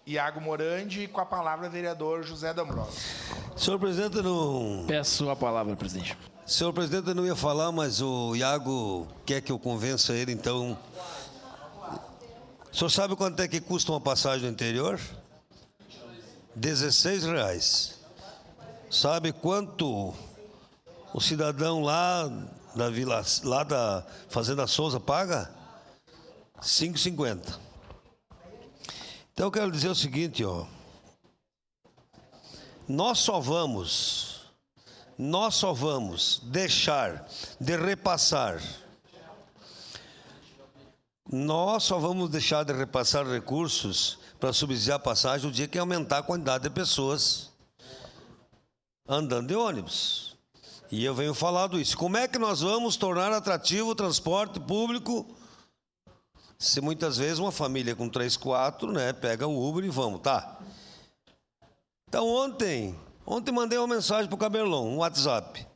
Iago Morandi, com a palavra o vereador José D'Ambrosio. Senhor presidente, não... Peço a palavra, presidente. Senhor presidente, eu não ia falar, mas o Iago quer que eu convença ele, então... O senhor sabe quanto é que custa uma passagem no interior? R$16. Sabe quanto o cidadão lá da Vila, lá da Fazenda Souza paga? R$5,50. Então eu quero dizer o seguinte, ó. Nós só vamos deixar de repassar. Nós só vamos deixar de repassar recursos para subsidiar a passagem no dia que aumentar a quantidade de pessoas andando de ônibus. E eu venho falando isso. Como é que nós vamos tornar atrativo o transporte público se muitas vezes uma família com 3, 4, né, pega o Uber e vamos, tá? Então ontem mandei uma mensagem para o Camerlon, um WhatsApp.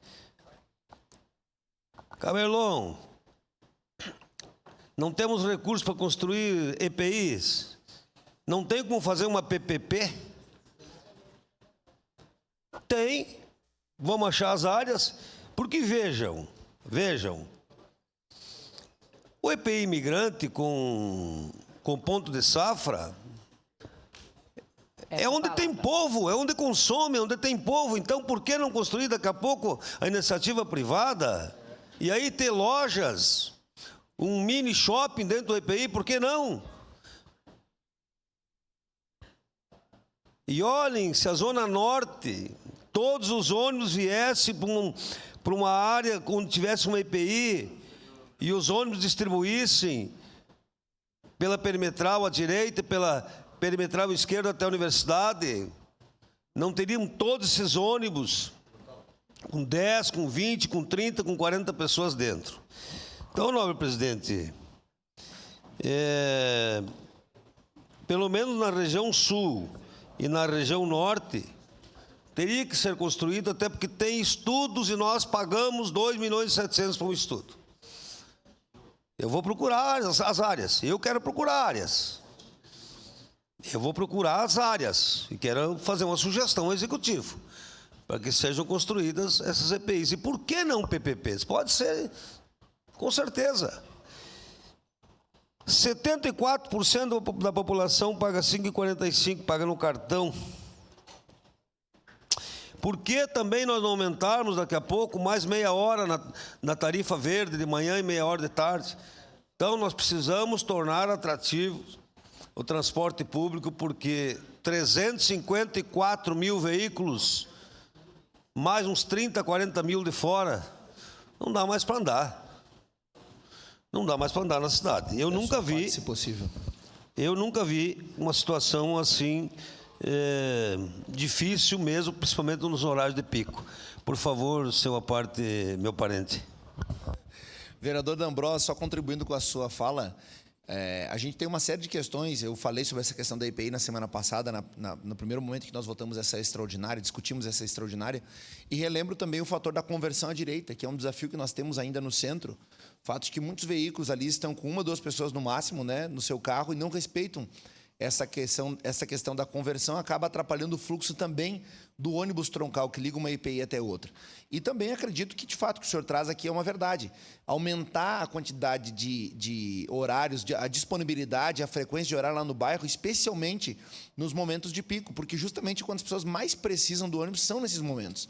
Camerlon, não temos recursos para construir EPIs? Não tem como fazer uma PPP? Tem. Vamos achar as áreas, porque vejam, o EPI imigrante com ponto de safra é onde tem povo, é onde consome, é onde tem povo. Então, por que não construir daqui a pouco a iniciativa privada? E aí ter lojas, um mini shopping dentro do EPI, por que não? E olhem, se a Zona Norte, todos os ônibus viessem para uma área onde tivesse uma EPI e os ônibus distribuíssem pela perimetral à direita e pela perimetral à esquerda até a universidade, não teriam todos esses ônibus com 10, com 20, com 30, com 40 pessoas dentro. Então, nobre presidente, pelo menos na região sul e na região norte, teria que ser construído, até porque tem estudos e nós pagamos 2.700.000 para um estudo. Eu vou procurar as áreas, eu quero procurar áreas. Eu vou procurar as áreas e quero fazer uma sugestão ao executivo para que sejam construídas essas EPIs. E por que não PPPs? Pode ser, com certeza. 74% da população paga 5,45, paga no cartão. Por que também nós não aumentarmos daqui a pouco mais meia hora na tarifa verde de manhã e meia hora de tarde? Então nós precisamos tornar atrativo o transporte público, porque 354 mil veículos, mais uns 30, 40 mil de fora, não dá mais para andar. Não dá mais para andar na cidade. Eu nunca vi, se possível. Eu nunca vi uma situação assim difícil mesmo, principalmente nos horários de pico. Por favor, seu aparte, meu parente. Vereador D'Ambrosio, só contribuindo com a sua fala, a gente tem uma série de questões. Eu falei sobre essa questão da EPI na semana passada, no primeiro momento que nós votamos essa extraordinária, discutimos essa extraordinária, e relembro também o fator da conversão à direita, que é um desafio que nós temos ainda no centro. O fato de que muitos veículos ali estão com 1 ou 2 pessoas no máximo, né, no seu carro, e não respeitam essa questão da conversão, acaba atrapalhando o fluxo também do ônibus troncal que liga uma EPI até outra. E também acredito que, de fato, o que o senhor traz aqui é uma verdade. Aumentar a quantidade de horários, a disponibilidade, a frequência de horário lá no bairro, especialmente nos momentos de pico, porque justamente quando as pessoas mais precisam do ônibus são nesses momentos.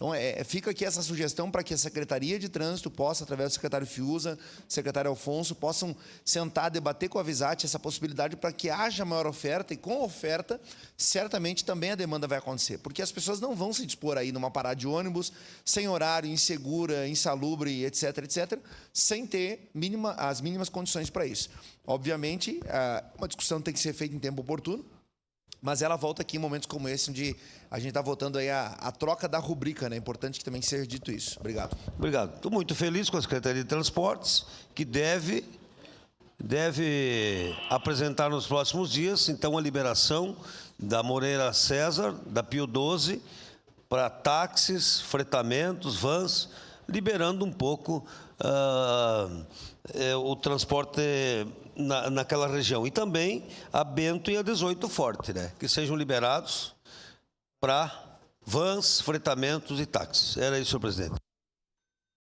Então, fica aqui essa sugestão para que a Secretaria de Trânsito possa, através do secretário Fiuza, secretário Alfonso, possam sentar, debater com a Visate essa possibilidade para que haja maior oferta, e com a oferta, certamente também a demanda vai acontecer, porque as pessoas não vão se dispor aí numa parada de ônibus, sem horário, insegura, insalubre, etc., etc., sem ter as mínimas condições para isso. Obviamente, uma discussão tem que ser feita em tempo oportuno, mas ela volta aqui em momentos como esse, onde a gente está votando aí a troca da rubrica, né? É importante que também seja dito isso. Obrigado. Obrigado. Estou muito feliz com a Secretaria de Transportes, que deve apresentar nos próximos dias, então, a liberação da Moreira César, da Pio 12, para táxis, fretamentos, vans, liberando um pouco o transporte naquela região. E também a Bento e a 18 Forte, né? Que sejam liberados para vans, fretamentos e táxis. Era isso, senhor presidente.